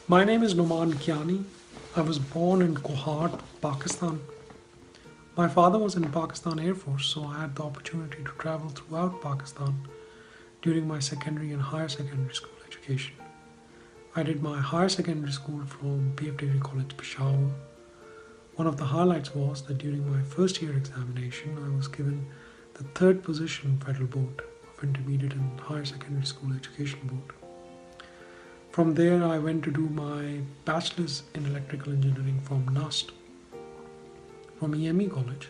My name is Nauman Kiyani. I was born in Kohat, Pakistan. My father was in Pakistan Air Force, so I had the opportunity to travel throughout Pakistan during my secondary and higher secondary school education. I did my higher secondary school from PF Degree College, Peshawar. One of the highlights was that during my first year examination, I was given the third position Federal Board of Intermediate and Higher Secondary School Education Board. From there, I went to do my bachelor's in electrical engineering from NUST, from EME College.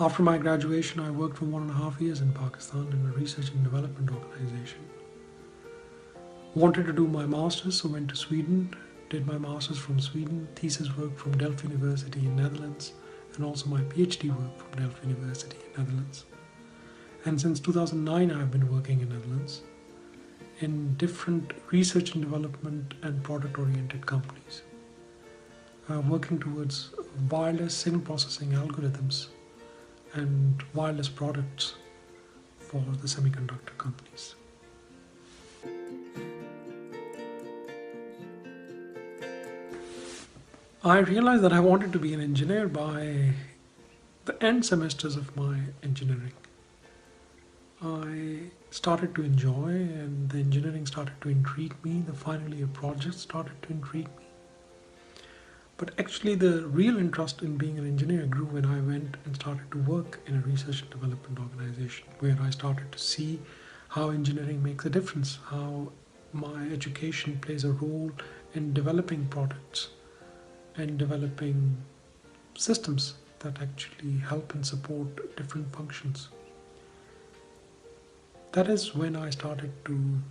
After my graduation, I worked for 1.5 years in Pakistan in a research and development organization. Wanted to do my master's, so went to Sweden, did my master's from Sweden, thesis work from Delft University in Netherlands, and also my PhD work from Delft University in Netherlands. And since 2009, I've been working in Netherlands in different research and development and product-oriented companies, working towards wireless signal processing algorithms and wireless products for the semiconductor companies. I realized that I wanted to be an engineer by the end semesters of my engineering. I started to enjoy, and the engineering started to intrigue me. The final year projects started to intrigue me. But actually the real interest in being an engineer grew when I went and started to work in a research and development organization, where I started to see how engineering makes a difference, how my education plays a role in developing products and developing systems that actually help and support different functions. That is when I started to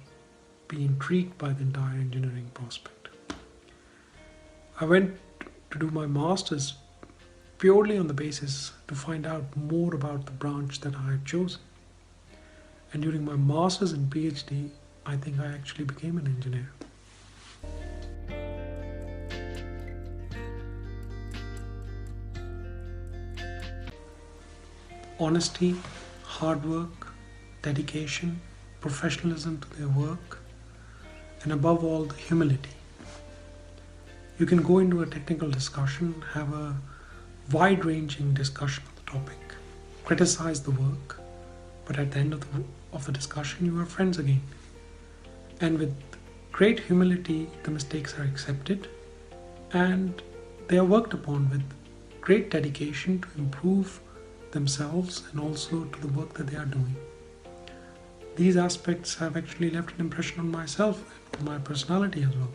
be intrigued by the entire engineering prospect. I went to do my master's purely on the basis to find out more about the branch that I had chosen. And during my master's and PhD, I think I actually became an engineer. Honesty, hard work, dedication, professionalism to their work, and above all, the humility. You can go into a technical discussion, have a wide-ranging discussion on the topic, criticize the work, but at the end of the discussion, you are friends again. And with great humility, the mistakes are accepted, and they are worked upon with great dedication to improve themselves and also to the work that they are doing. These aspects have actually left an impression on myself and my personality as well.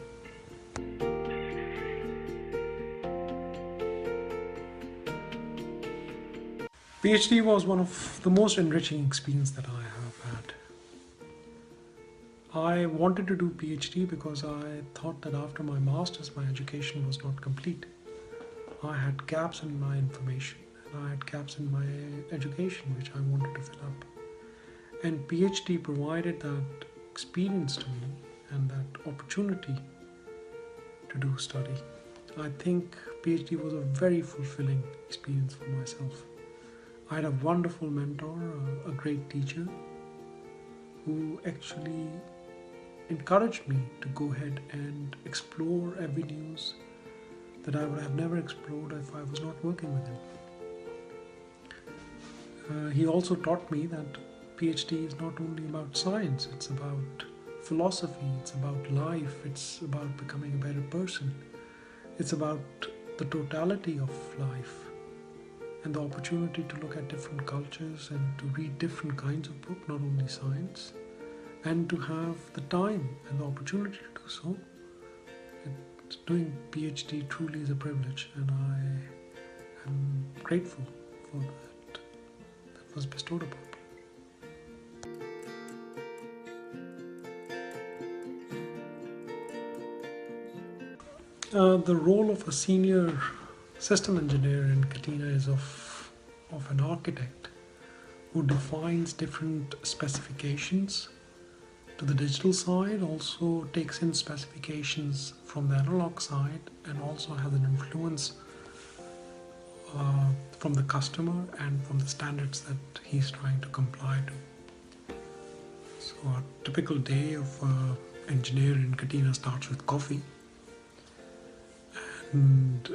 PhD was one of the most enriching experiences that I have had. I wanted to do PhD because I thought that after my master's, my education was not complete. I had gaps in my information and I had gaps in my education which I wanted to fill up. And PhD provided that experience to me and that opportunity to do study. I think PhD was a very fulfilling experience for myself. I had a wonderful mentor, a great teacher, who actually encouraged me to go ahead and explore avenues that I would have never explored if I was not working with him. He also taught me that PhD is not only about science, it's about philosophy, it's about life, it's about becoming a better person. It's about the totality of life and the opportunity to look at different cultures and to read different kinds of books, not only science, and to have the time and the opportunity to do so. Doing PhD truly is a privilege, and I am grateful for that was bestowed upon me. The role of a senior system engineer in Katina is of an architect who defines different specifications to the digital side, also takes in specifications from the analog side, and also has an influence from the customer and from the standards that he's trying to comply to. So a typical day of a engineer in Katina starts with coffee and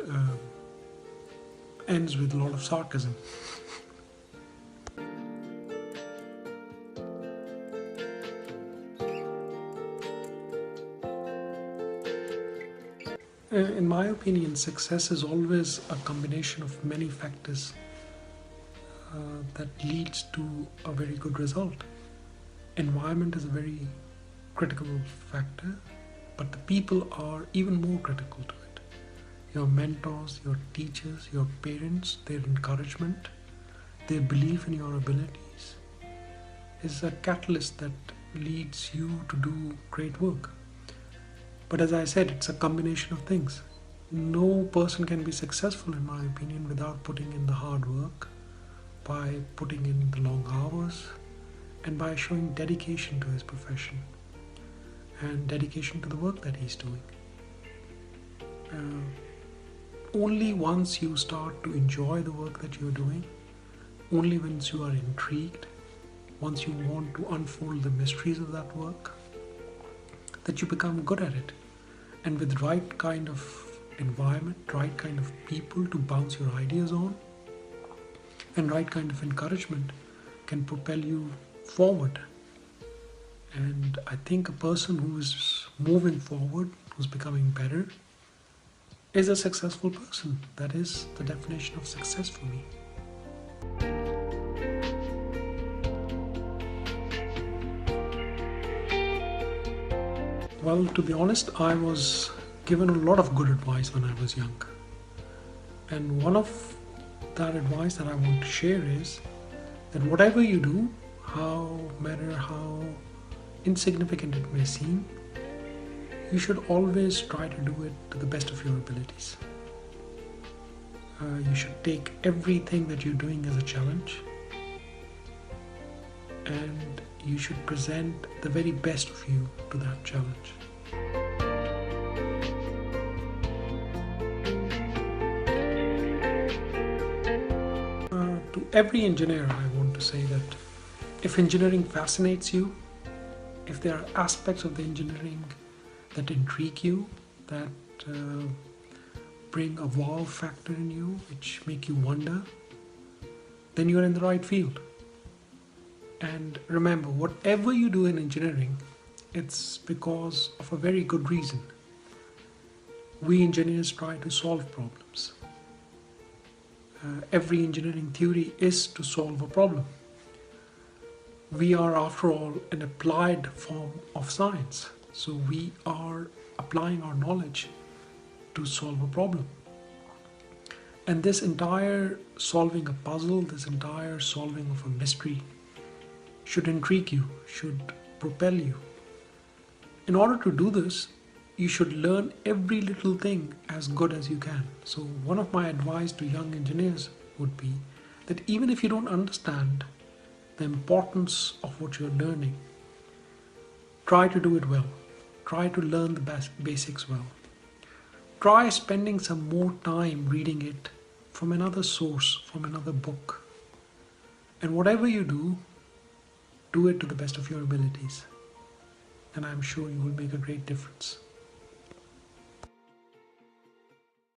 ends with a lot of sarcasm. In my opinion, success is always a combination of many factors that leads to a very good result. Environment is a very critical factor, but the people are even more critical to it. Your mentors, your teachers, your parents, their encouragement, their belief in your abilities is a catalyst that leads you to do great work. But as I said, it's a combination of things. No person can be successful, in my opinion, without putting in the hard work, by putting in the long hours, and by showing dedication to his profession and dedication to the work that he's doing. Only once you start to enjoy the work that you're doing, only once you are intrigued, once you want to unfold the mysteries of that work, that you become good at it. And with the right kind of environment, right kind of people to bounce your ideas on, and right kind of encouragement can propel you forward. And I think a person who is moving forward, who's becoming better, is a successful person. That is the definition of success for me. Well, to be honest, I was given a lot of good advice when I was young. And one of that advice that I want to share is that whatever you do, no matter how insignificant it may seem, you should always try to do it to the best of your abilities. You should take everything that you're doing as a challenge, and you should present the very best of you to that challenge. To every engineer, I want to say that if engineering fascinates you, if there are aspects of the engineering that intrigue you, that bring a wow factor in you, which make you wonder, then you're in the right field. And remember, whatever you do in engineering, it's because of a very good reason. We engineers try to solve problems. Every engineering theory is to solve a problem. We are, after all, an applied form of science. So we are applying our knowledge to solve a problem. And this entire solving a puzzle, this entire solving of a mystery should intrigue you, should propel you. In order to do this, you should learn every little thing as good as you can. So one of my advice to young engineers would be that even if you don't understand the importance of what you're learning, try to do it well. Try to learn the basics well. Try spending some more time reading it from another source, from another book. And whatever you do it to the best of your abilities. And I'm sure you will make a great difference.